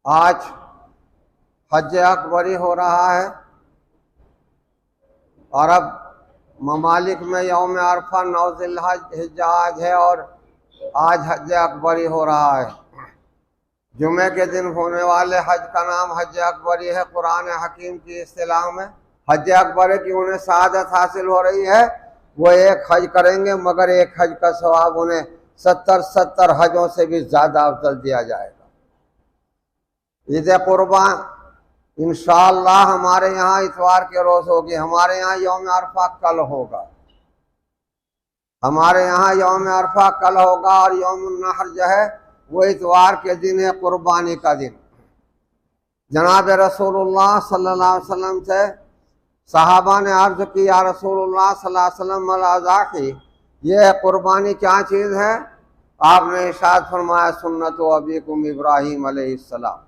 आज हज अकबरी हो रहा है और अब ममालिक में यौम अरफा 9 ज़िलहिज्जा आज है और आज हज अकबरी हो रहा है। जुमे के दिन होने वाले हज का नाम हज अकबरी है। कुरान हकीम की इस्तिलाह में हज अकबरी की उन्हें शहादत हासिल हो रही है। वो एक हज करेंगे मगर एक हज का सवाब उन्हें 70 हजों से भी ज्यादा अफजल दिया जाएगा। ईद कुर्बान इंशाअल्लाह हमारे यहाँ इतवार के रोज होगी। हमारे यहाँ यौम अरफा कल होगा। हमारे यहाँ यौम अरफा कल होगा और यौम नहर जो है वो इतवार के दिन है, कुर्बानी का दिन। जनाब रसूलुल्लाह सल्लल्लाहु अलैहि वसल्लम से सहाबा ने अर्ज की, या रसूलुल्लाह सल्लल्लाहु अलैहि वसल्लम अल-अज़ाकी, ये कुर्बानी क्या चीज़ है? आपने इरशाद फरमाया, सुन्नत अबीकुम इब्राहीम अलैहिस्सलाम।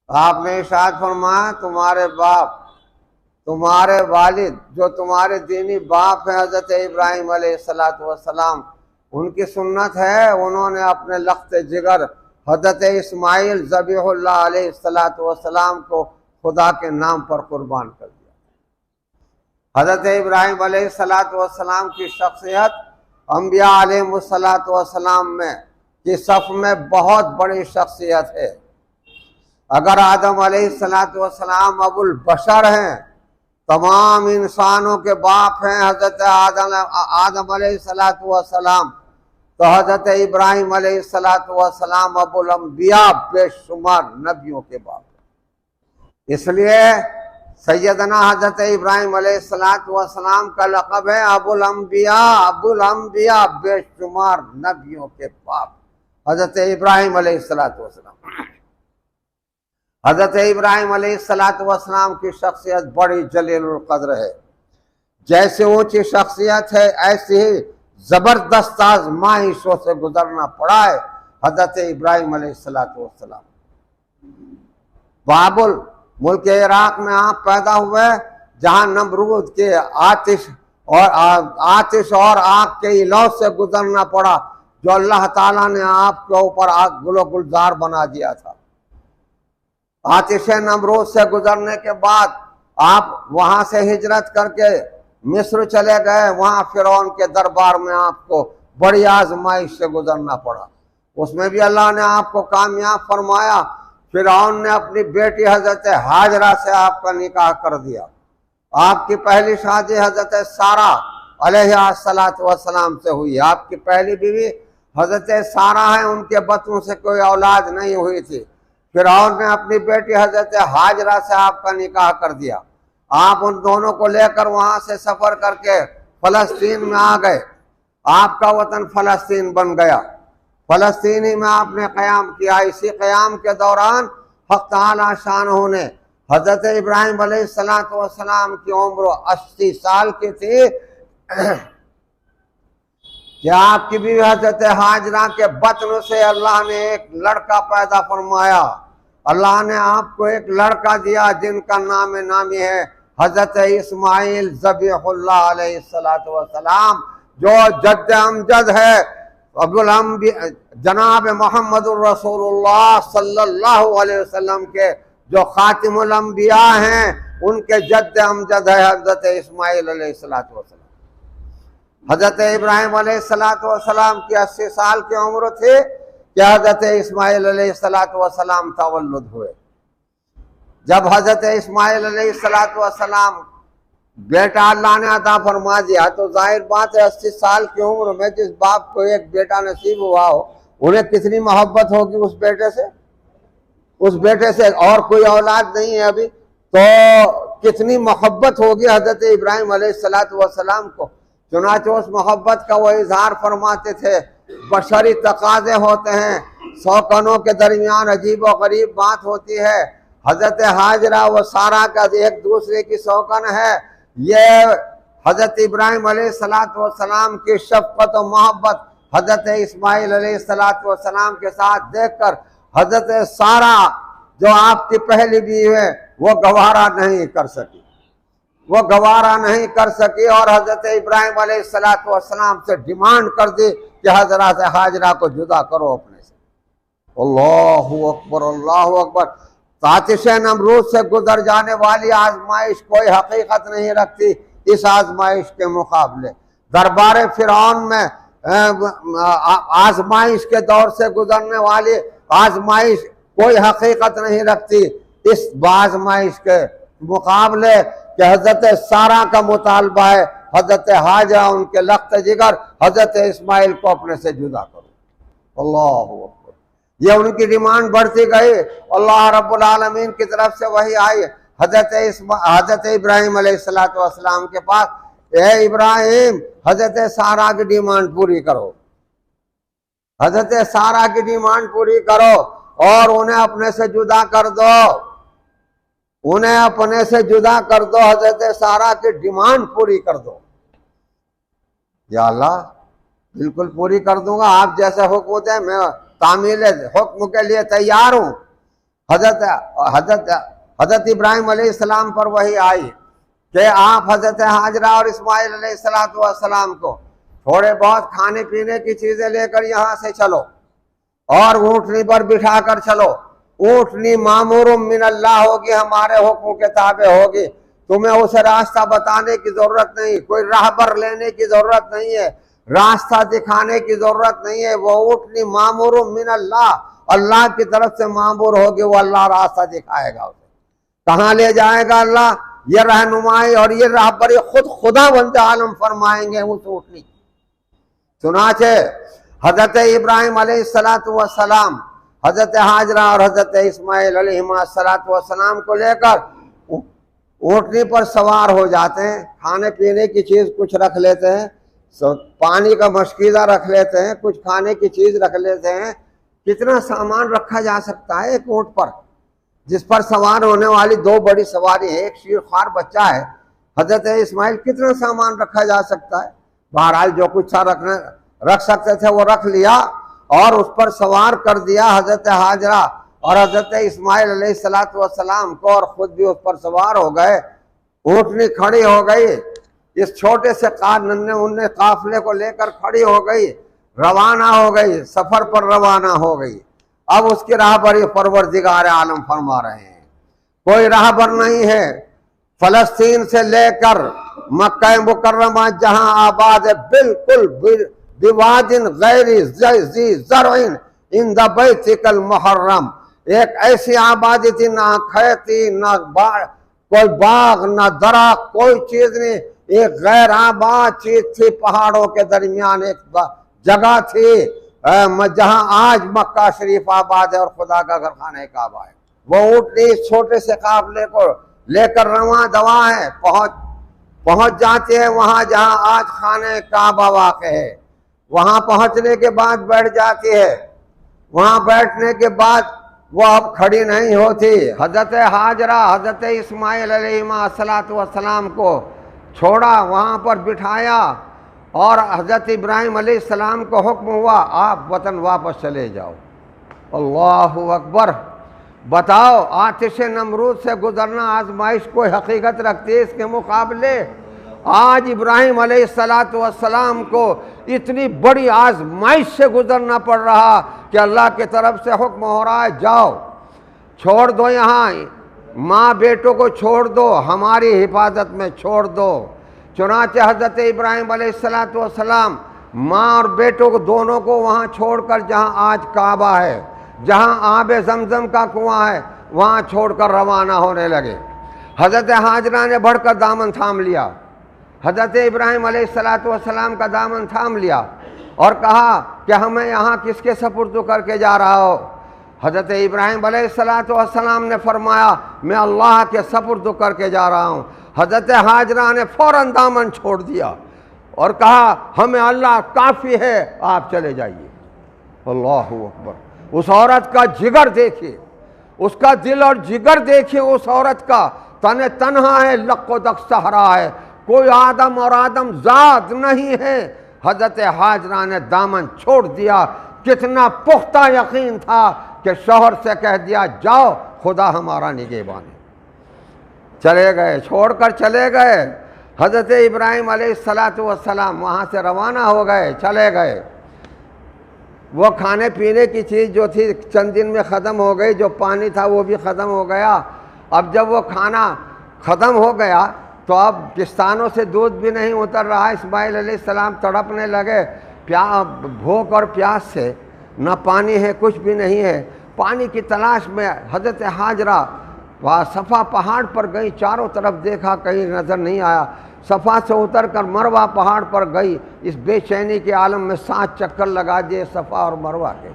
आपने इरशाद फरमाया, तुम्हारे बाप, तुम्हारे वालिद, जो तुम्हारे दीनी बाप है हजरत इब्राहीम अलैहिस्सलाम, उनकी सुन्नत है। उन्होंने अपने लख्त जिगर हजरत इस्माइल ज़बीहुल्लाह अलैहिस्सलाम को खुदा के नाम पर कुर्बान कर दिया। हजरत इब्राहीम अलैहिस्सलाम की शख्सियत अंबिया अलैहिस्सलाम में की सफ में बहुत बड़ी शख्सियत है। अगर आदम अलैहिस्सलाम अबुल बशर हैं, तमाम इंसानों के बाप हैं हजरत आदम अलैहिस्सलाम, तो हजरत इब्राहीम अलैहिस्सलाम अबुल अंबिया बेशुमार नबियों के बाप। इसलिए सैयदना हजरत इब्राहीम अलैहिस्सलाम का लक़ब है अबुल अंबिया बेशुमार नबियों के बाप हजरत इब्राहीम अलैहिस्सलाम। हजरत इब्राहीम अलैहिस्सलाम की शख्सियत बड़ी जलीलुल क़द्र है। जैसे ऊंची शख्सियत है ऐसी ही जबरदस्त आज़माइशों से गुजरना पड़ा है हजरत इब्राहीम अलैहिस्सलाम। बाबुल मुल्क इराक में आप पैदा हुए, जहां नमरूद के आतिश और आग के इलौ से गुजरना पड़ा, जो अल्लाह ताला ने आपके ऊपर आग गुलजार बना दिया था। आतिश नमरूद से गुजरने के बाद आप वहां से हिजरत करके मिस्र चले गए। वहां फिरौन के दरबार में आपको बड़ी आजमाइश से गुजरना पड़ा। उसमें भी अल्लाह ने आपको कामयाब फरमाया। फिरौन ने अपनी बेटी हजरत हाजरा से आपका निकाह कर दिया। आपकी पहली शादी हजरत सारा अलैहिस्सलाम से हुई। आपकी पहली बीवी हजरत सारा है, उनके बच्चों से कोई औलाद नहीं हुई थी। फिरौन ने अपनी बेटी हजरत हाजरा से आपका निकाह कर दिया। आप उन दोनों को लेकर वहां से सफर करके फलस्तीन में आ गए। आपका वतन फलस्तीन बन गया। फलस्तीनी में आपने क़याम किया। इसी क़याम के दौरान हक़ तआला शानहू ने हजरत इब्राहीम अलैहिस्सलाम की उम्र 80 साल की थी कि आपकी भी हजरत हाजरा के बतन से अल्लाह ने एक लड़का पैदा फरमाया। अल्लाह ने आपको एक लड़का दिया जिनका नाम नामी है हजरत इस्माइल ज़बीहुल्लाह अलैहिस्सलाम, जो जद्द अमजद है अबुल अंबिया जनाब मोहम्मदुर रसूलुल्लाह सल्लल्लाहु अलैहि वसल्लम के जो खातिमुल अंबिया हैं, उनके जद्द अमजद है हजरत इस्माइल अलैहिस्सलाम। हजरत इब्राहीम अलैहिस्सलाम की 80 साल की उम्र थी कि हजरत इस्माइल अलैहिस्सलाम तवल्लुद हुए। जब हजरत इस्माइल अलैहिस्सलाम बेटा अल्लाह ने अता फरमा दिया, तो जाहिर बात है 80 साल की उम्र में जिस बाप को एक बेटा नसीब हुआ हो, उन्हें कितनी मोहब्बत होगी उस बेटे से। उस बेटे से और कोई औलाद नहीं है अभी, तो कितनी मोहब्बत होगी हजरत इब्राहीम अलैहिस्सलाम को। चुनांचे उस मोहब्बत का वो इजहार फरमाते थे। बशरी तकाजे होते हैं, शौकनों के दरमियान अजीब व गरीब बात होती है। हजरत हाजरा व सारा का एक दूसरे की शौकन है। ये हजरत इब्राहीम अलैहिस्सलाम की शफ़क़त और मोहब्बत हजरत इस्माइल अलैहिस्सलाम के साथ देखकर हजरत सारा जो आपकी पहली बीवी है वो गवारा नहीं कर सकी। वो गवारा नहीं कर सकी और हजरत इब्राहीम अलैहिस्सलाम से डिमांड कर दी कि हजरत हाजरा को जुदा करो अपने से। अल्लाहु अकबर, अल्लाहु अकबर। आतिश नमरूद से गुजर जाने वाली आजमाइश कोई हकीकत नहीं रखती इस आजमाइश के मुकाबले। दरबार फिरौन में आजमाइश के दौर से गुजरने वाली आजमाइश कोई हकीकत नहीं रखती इस आजमाइश के मुकाबले कि हजरत सारा का मुतालबा है हजरत हाजरा उनके लख्त जिगर हजरत इस्माइल को अपने से जुदा करो। अल्लाह अकबर, ये उनकी डिमांड बढ़ती गई। अल्लाह रब्बुल आलमीन की तरफ से वही आई हजरत इब्राहिम अलैहिस्सलाम के पास, ए इब्राहिम हजरत सारा की डिमांड पूरी करो, हजरत सारा की डिमांड पूरी करो और उन्हें अपने से जुदा कर दो, उन्हें अपने से जुदा कर दो, हजरत सारा की डिमांड पूरी कर दो। या अल्लाह बिल्कुल पूरी कर दूंगा, आप जैसे हुक्म दें मैं तामील हुक्म के लिए तैयार हूं। हजरत इब्राहिम अलैहिस्सलाम पर वही आई कि आप हजरत हाजरा और इस्माइल अलैहिस्सलाम को थोड़े बहुत खाने पीने की चीजें लेकर यहाँ से चलो और ऊँटनी पर बिठा कर चलो। ऊँटनी मामूर मिन अल्लाह होगी, हमारे हुक्म के ताबे होगी। तुम्हें उसे रास्ता बताने की जरूरत नहीं, कोई राहबर लेने की जरूरत नहीं है, रास्ता दिखाने की जरूरत नहीं है। वो ऊँटनी मामूर मिन अल्लाह, अल्लाह की तरफ से मामूर होगी, वो अल्लाह रास्ता दिखाएगा उसे। कहाँ ले जाएगा अल्लाह? ये रहनुमाई और ये राहबरी खुद खुदावंद आलम फरमाएंगे उस ऊँटनी। सुनाचे हजरत इब्राहिम अलैहिस्सलाम हजरत हाजरा और हजरत इस्माइल अलैहिस्सलाम को लेकर ऊँटनी पर सवार हो जाते हैं। खाने पीने की चीज कुछ रख लेते हैं, पानी का मशकीदा रख लेते हैं, कुछ खाने की चीज रख लेते हैं। कितना सामान रखा जा सकता है एक ऊँट पर, जिस पर सवार होने वाली दो बड़ी सवारी है, एक शीरख्वार बच्चा है। हजरत इस्माइल कितना सामान रखा जा सकता है? बहरहाल जो कुछ था रख सकते थे वो रख लिया और उस पर सवार कर दिया हजरत हाजरा और हजरत इस्माइल अलैहिस्सलाम को, और खुद भी उस पर सवार हो गए। ऊँटनी खड़ी हो गई, इस छोटे से नन्हे मुन्ने काफिले को लेकर खड़ी हो गई, रवाना हो गई, सफर पर रवाना हो गई। अब उसकी राहबरी परवरदिगार आलम फरमा रहे हैं। कोई राहबर नहीं है। फलस्तीन से लेकर मक्का मुकर्रमा जहां आबाद है, बिल्कुल बिवादिन गैरी ज़रइन इन द बैतिकल मुहर्रम, एक ऐसी आबादी थी, ना खेती ना कोई बाग ना दरा, कोई चीज नहीं, एक गैर आबाद चीज थी। पहाड़ों के दरमियान एक जगह थी जहां आज मक्का शरीफ आबाद है और खुदा का घर खाने काबा है। वो ऊँटनी छोटे से काफिले को लेकर रवां दवा है, पहुंच जाते हैं वहां जहां आज खाने काबा वाक़ है। वहां पहुंचने के बाद बैठ जाती है। वहां बैठने के बाद वो अब खड़ी नहीं होती। हजरत हाजरा हजरत इस्माइल अलैहिस्सलाम को छोड़ा, वहां पर बिठाया और हजरत इब्राहिम अलैहिस्सलाम को हुक्म हुआ आप वतन वापस चले जाओ। अल्लाहु अकबर। बताओ, आतिश नमरूद से गुजरना आजमाइश कोई हकीकत रखती है इसके मुकाबले? आज इब्राहिम अलैहिस्सलाम को इतनी बड़ी आजमाइश से गुजरना पड़ रहा कि अल्लाह की तरफ से हुक्म हो रहा है जाओ, छोड़ दो, यहाँ माँ बेटों को छोड़ दो, हमारी हिफाजत में छोड़ दो। चुनाचे हजरत इब्राहिम अलैहिस्सलाम माँ और बेटों को दोनों को वहाँ छोड़कर, जहाँ आज काबा है, जहाँ आब जमजम का कुआं है, वहाँ छोड़कर रवाना होने लगे। हजरत हाजरा ने बढ़कर दामन थाम लिया, हजरत इब्राहिम अलैहिस्सलाम का दामन थाम लिया और कहा कि हमें यहाँ किसके सपुर्द करके जा रहा हो? हजरत इब्राहिम अलैहिस्सलाम ने फरमाया मैं अल्लाह के सपुर्द करके जा रहा हूँ। हजरत हाजरा ने फौरन दामन छोड़ दिया और कहा हमें अल्लाह काफ़ी है, आप चले जाइए। अल्लाहु अकबर। उस औरत का जिगर देखिए, उसका दिल और जिगर देखिए। उस औरत का तने तन्हा है, लक्को दक सहरा है, कोई आदम और आदम जात नहीं है। हजरत हाजरा ने दामन छोड़ दिया। कितना पुख्ता यकीन था कि शौहर से कह दिया जाओ, खुदा हमारा निगहबान है। चले गए, छोड़कर चले गए। हजरत इब्राहिम अलैहिस्सलाम वहाँ से रवाना हो गए, चले गए। वो खाने पीने की चीज़ जो थी चंद दिन में ख़त्म हो गई, जो पानी था वो भी ख़त्म हो गया। अब जब वो खाना ख़त्म हो गया तो अब पिस्तानों से दूध भी नहीं उतर रहा। इस्माइल अलैहिस्सलाम तड़पने लगे भूख और प्यास से, न पानी है कुछ भी नहीं है। पानी की तलाश में हज़रत हाजरा वहाँ सफ़ा पहाड़ पर गई, चारों तरफ देखा कहीं नज़र नहीं आया। सफ़ा से उतर कर मरवा पहाड़ पर गई, इस बेचैनी के आलम में 7 चक्कर लगा दिए सफ़ा और मरवा के।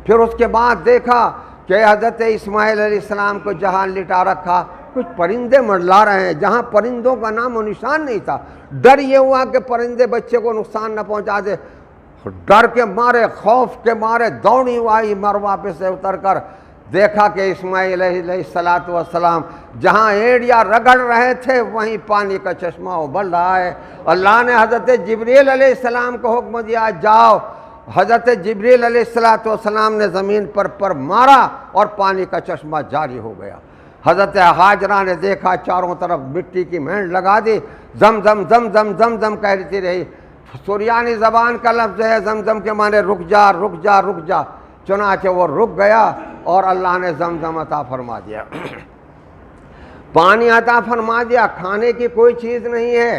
फिर उसके बाद देखा कि हज़रत इस्माइल अलैहिस्सलाम को जहाँ लिटा रखा कुछ परिंदे मंडला रहे हैं, जहाँ परिंदों का नाम और निशान नहीं था। डर ये हुआ कि परिंदे बच्चे को नुकसान न पहुँचा दे। डर के मारे, खौफ के मारे दौड़ी आई मरवा पे से उतर कर, देखा कि इस्माइल अलैहिस्सलातु वस्सलाम जहाँ एड़िया रगड़ रहे थे वहीं पानी का चश्मा उबल रहा है। अल्लाह ने हज़रत जिब्रील अलैहिस्सलाम को हुक्म दिया, जाओ। हज़रत जिब्रील अलैहिस्सलातु वस्सलाम ने ज़मीन पर मारा और पानी का चश्मा जारी हो गया। हज़रत हाजरा ने देखा चारों तरफ मिट्टी की मेंढ लगा दी, जम जम जम जम जम जम कहती रही। सुरियानी ज़बान का लफ्ज़ है जमजम के माने रुक जा रुक जा रुक जा। चुनाचे वो रुक गया और अल्लाह ने जमजम अता फरमा दिया, पानी अता फरमा दिया। खाने की कोई चीज़ नहीं है,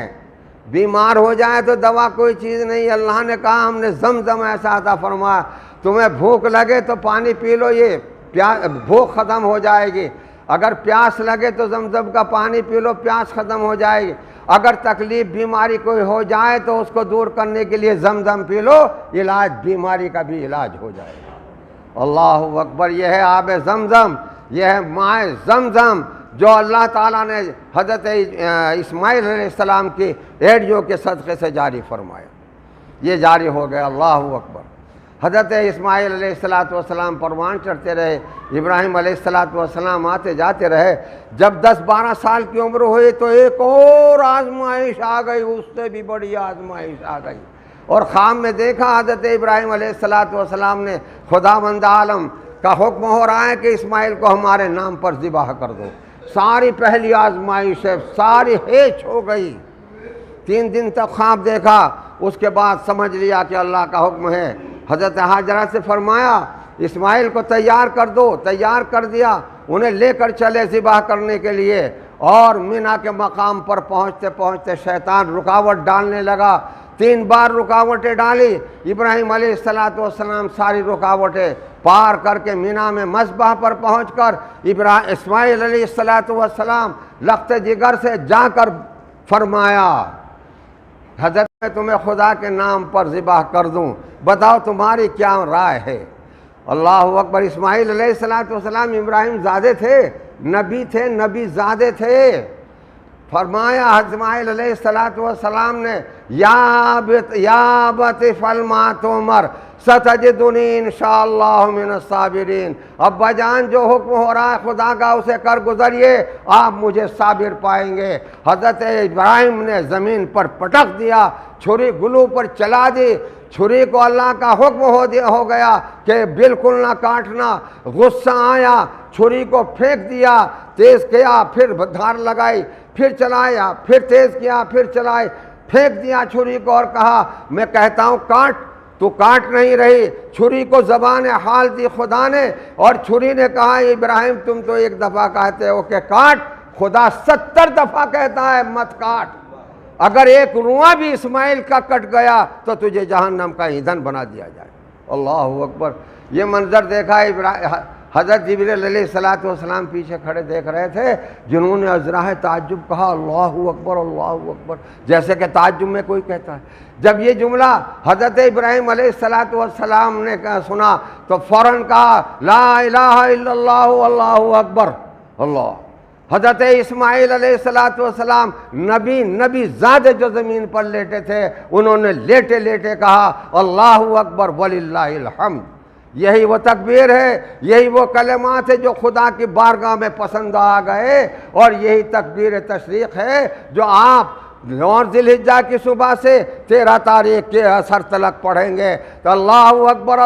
बीमार हो जाए तो दवा कोई चीज़ नहीं। अल्लाह ने कहा हमने जमजम ऐसा अता फरमाया, तुम्हें भूख लगे तो पानी पी लो, ये भूख ख़त्म हो जाएगी। अगर प्यास लगे तो जमजम का पानी पी लो, प्यास ख़त्म हो जाएगी। अगर तकलीफ़ बीमारी कोई हो जाए तो उसको दूर करने के लिए जमजम पी लो, इलाज बीमारी का भी इलाज हो जाएगा। अल्लाहु अकबर। यह है आब जमजम, यह है माए जमजम जो अल्लाह ताला ने हज़रत इस्माइल अलैहिस्सलाम की एड़ियों के सदक़े से जारी फरमाया। ये जारी हो गया। अल्लाहु अकबर। हज़रत इस्माइल अलैहिस्सलातु वस्सलाम परवान चढ़ते रहे, इब्राहिम अलैहिस्सलातु वस्सलाम आते जाते रहे। जब 10-12 साल की उम्र हुई तो एक और आजमाइश आ गई, उससे भी बड़ी आजमाइश आ गई। और ख्वाब में देखा हज़रत इब्राहिम अलैहिस्सलातु वस्सलाम ने खुदावंद आलम का हुक्म हो रहा है कि इस्माइल को हमारे नाम पर ज़िबाह कर दो। सारी पहली आजमाइश है, सारी हेच हो गई। 3 दिन तक ख्वाब देखा, उसके बाद समझ लिया कि अल्लाह का हुक्म है। हज़रत हाजरा से फरमाया इस्माइल को तैयार कर दो, तैयार कर दिया। उन्हें लेकर चले ज़िबाह करने के लिए। और मीना के मकाम पर पहुँचते पहुँचते शैतान रुकावट डालने लगा। 3 बार रुकावटें डाली। इब्राहिम अलैहिस्सलातु वस्सलाम सारी रुकावटें पार करके मीना में मज़बह पर पहुँचकर इस्माइल अलैहिस्सलातु वस्सलाम लख्त जिगर से जाकर फरमाया, हज़रत मैं तुम्हें खुदा के नाम पर ज़िबाह कर दूं, बताओ तुम्हारी क्या राय है। अल्लाहु अकबर। इस्माइल अलैहिस्सलातु वस्सलाम इब्राहिम ज़ादे थे, नबी थे, नबी ज़ादे थे। फरमाया इस्माइल अलैहिस्सलातु वस्सलाम ने या बत फलमा तुमर सतजदुनी इंशाअल्लाहु मिनस साबिरीन। अब्बा जान जो हुक्म हो रहा है खुदा का उसे कर गुजरिए, आप मुझे साबिर पाएंगे। हज़रत इब्राहिम ने ज़मीन पर पटक दिया, छुरी गुलू पर चला दी। छुरी को अल्लाह का हुक्म हो गया कि बिल्कुल ना काटना। गुस्सा आया, छुरी को फेंक दिया, तेज़ किया, फिर धार लगाई, फिर चलाया, फिर तेज़ किया, फिर चलाई, फेंक दिया छुरी को और कहा मैं कहता हूँ काट, तो काट नहीं रही। छुरी को ज़बान हाल दी खुदा ने, और छुरी ने कहा इब्राहिम तुम तो 1 दफ़ा कहते हो कि काट, खुदा 70 दफ़ा कहता है मत काट। अगर एक रुआ भी इस्माइल का कट गया तो तुझे जहन्नम का ईंधन बना दिया जाए। अल्लाहु अकबर। ये मंजर देखा हज़रत जिब्रील अलैहिस्सलातु वस्सलाम पीछे खड़े देख रहे थे, जिन्होंने अज़राह ताज्जुब कहा अल्लाहु अकबर अल्लाहु अकबर, जैसे कि ताज्जुब में कोई कहता है। जब ये जुमला हज़रत इब्राहिम अलैहिस्सलातु वस्सलाम ने सुना तो फ़ौरन कहा ला इलाहा इल्लल्लाहु अल्लाहु अकबर अल्लाह। हज़रत इस्माइल अलैहिस्सलातु वस्सलाम नबी ज़ादे जो ज़मीन पर लेटे थे, उन्होंने लेटे लेटे कहा अल्लाहु अकबर वलिल्लाहिल हम्द। यही वो तकबीर है, यही वो कलमात है जो खुदा की बारगाह में पसंद आ गए। और यही तकबीर तशरीक़ है जो आप 9 ज़िलहिज्जा की सुबह से 13 तारीख के असर तलक पढ़ेंगे। तो अल्लाहु अकबर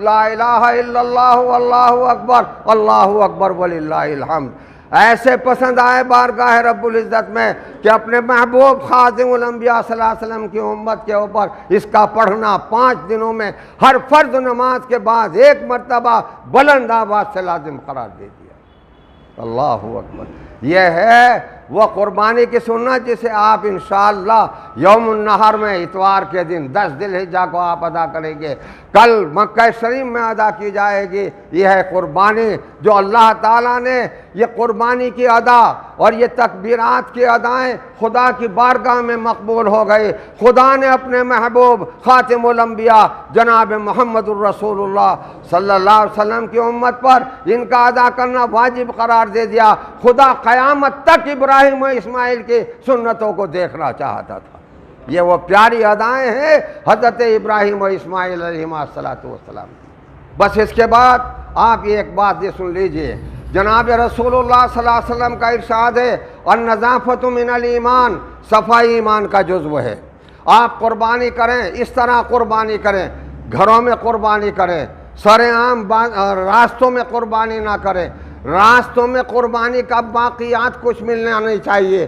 ला इलाहा इल्लल्लाहु अल्लाहु अकबर वलिल्लाहिल हम्द। ऐसे पसंद आए बारगाह रब्बुल इज़्ज़त में कि अपने महबूब खातिमुल अंबिया सल्लल्लाहु अलैहि वसल्लम की उम्मत के ऊपर इसका पढ़ना 5 दिनों में हर फर्ज नमाज के बाद 1 मरतबा बुलंद आवाज़ से लाजिम करार दे दिया। अल्लाहु अकबर। यह है वह कुर्बानी की सुन्नत जिसे आप इंशाअल्लाह यौमुन नहर में इतवार के दिन 10 ज़िलहिज्जा को आप अदा करेंगे। कल मक्का शरीफ में अदा की जाएगी। यह है कुर्बानी जो अल्लाह ताला ने ये कुर्बानी की अदा और ये तकबीरात की अदाएँ खुदा की बारगाह में मकबूल हो गई। खुदा ने अपने महबूब खातिमुल अंबिया जनाब मुहम्मदुर रसूलुल्लाह सल्लल्लाहु अलैहि वसल्लम की उम्मत पर इनका अदा करना वाजिब करार दे दिया। खुदा क़यामत तक इब्राहिम और इस्माइल की सुन्नतों को देखना चाहता था। ये वो प्यारी अदाएँ हैं हज़रत इब्राहिम और इस्माइल अलैहिस्सलातु वस्सलाम। बस इसके बाद आप ये एक बात ये सुन लीजिए, जनाब रसूलुल्लाह सल्लल्लाहु अलैहि वसल्लम का इरशाद है अन्नज़ाफ़तु मिनल ईमान, सफ़ाई ईमान का जुज़्व है। आप कुर्बानी करें, इस तरह कुर्बानी करें, घरों में कुर्बानी करें, सरेआम रास्तों में कुर्बानी ना करें। रास्तों में कुर्बानी का बाक़ियात कुछ मिलना नहीं चाहिए।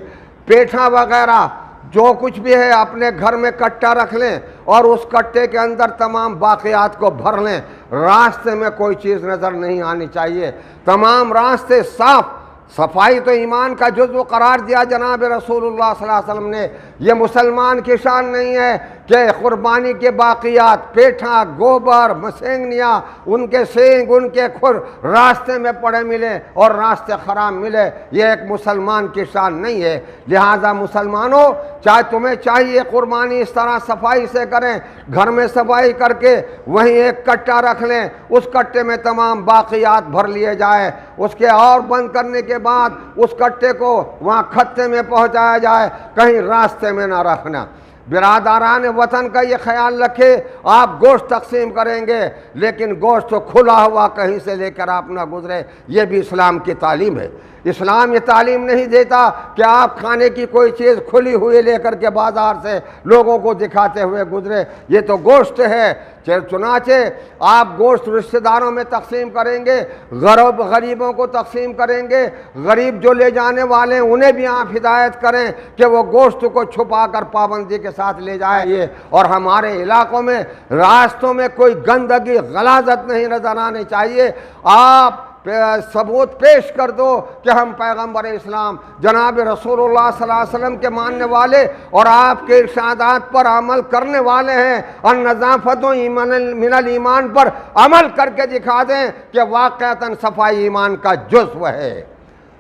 पेठा वगैरह जो कुछ भी है अपने घर में कट्टा रख लें और उस कट्टे के अंदर तमाम बाक़ियात को भर लें। रास्ते में कोई चीज़ नज़र नहीं आनी चाहिए। तमाम रास्ते साफ। सफाई तो ईमान का जुज़्व करार दिया जनाब रसूलुल्लाह सल्लल्लाहु अलैहि वसल्लम ने। यह मुसलमान की शान नहीं है कि कुर्बानी के बाक़ियात पेठा, गोबर, मसेंगनियाँ, उनके सेंग, उनके खुर रास्ते में पड़े मिले और रास्ते ख़राब मिले। यह एक मुसलमान की शान नहीं है। लिहाजा मुसलमानों, चाहे तुम्हें चाहिए कुर्बानी इस तरह सफाई से करें, घर में सफाई करके वहीं एक कट्टा रख लें, उस कट्टे में तमाम बाक़ियात भर लिए जाए। उसके और बंद करने के बाद उस कट्टे को वहाँ खत्ते में पहुँचाया जाए, कहीं रास्ते में ना रखना। बिरादरान वतन का ये ख्याल रखे, आप गोश्त तकसीम करेंगे लेकिन गोश्त तो खुला हुआ कहीं से लेकर आप ना गुजरे। ये भी इस्लाम की तालीम है। इस्लाम ये तालीम नहीं देता कि आप खाने की कोई चीज़ खुली हुई लेकर के बाज़ार से लोगों को दिखाते हुए गुजरे। ये तो गोश्त है। चुनाचे आप गोश्त रिश्तेदारों में तकसीम करेंगे, गरीबों को तकसीम करेंगे। गरीब जो ले जाने वाले हैं उन्हें भी आप हिदायत करें कि वो गोश्त को छुपा कर पाबंदी के साथ ले जाइए। और हमारे इलाकों में रास्तों में कोई गंदगी गलाजत नहीं नज़र आनी चाहिए। आप सबूत पेश कर दो कि हम पैगम्बर इस्लाम जनाब रसूलुल्लाह सल्लल्लाहु अलैहि वसल्लम के मानने वाले और आपके इरशादात पर अमल करने वाले हैं। और नज़ाफ़तु मिनल ईमान पर अमल करके दिखा दें कि वाक़अतन सफाई ईमान का जुज़्व है।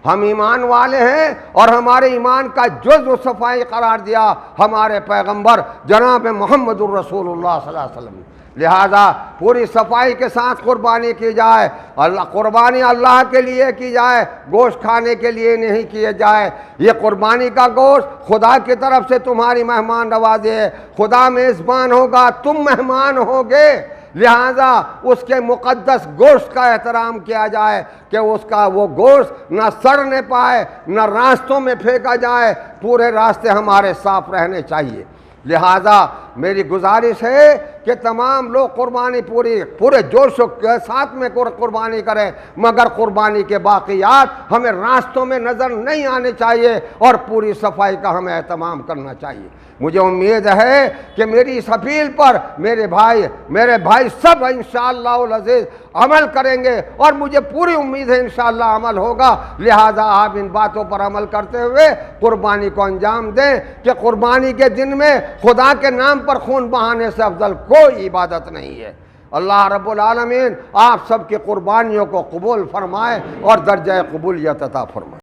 हम ईमान वाले हैं और हमारे ईमान का जुज़्व सफाई करार दिया हमारे पैगम्बर जनाब मुहम्मदुर रसूलुल्लाह सल्लल्लाहु अलैहि वसल्लम। लिहाजा पूरी सफाई के साथ कुर्बानी की जाए। कुर्बानी अल्लाह के लिए की जाए, गोश्त खाने के लिए नहीं किए जाए। ये कुर्बानी का गोश्त खुदा की तरफ से तुम्हारी मेहमान नवाज़ी है। खुदा मेज़बान होगा, तुम मेहमान होगे। लिहाजा उसके मुक़द्दस गोश्त का एहतराम किया जाए कि उसका वो गोश्त न सड़ने पाए, न रास्तों में फेंका जाए। पूरे रास्ते हमारे साफ रहने चाहिए। लिहाजा मेरी गुजारिश है कि तमाम लोग कुर्बानी पूरे जोश के साथ में कुर्बानी करें, मगर कुर्बानी के बाक़ियात हमें रास्तों में नज़र नहीं आने चाहिए और पूरी सफाई का हमें एहतमाम करना चाहिए। मुझे उम्मीद है कि मेरी इस अपील पर मेरे भाई सब इंशाअल्लाह अज़ीज़ अमल करेंगे और मुझे पूरी उम्मीद है इंशाअल्लाह अमल होगा। लिहाजा आप इन बातों पर अमल करते हुए कुर्बानी को अंजाम दें कि कुर्बानी के दिन में खुदा के नाम पर खून बहाने से अफजल कोई इबादत नहीं है। अल्लाह रब्बुल आलमीन आप सब की कुर्बानियों को कबूल फरमाए और दर्जा कबूलियत अता फरमाए।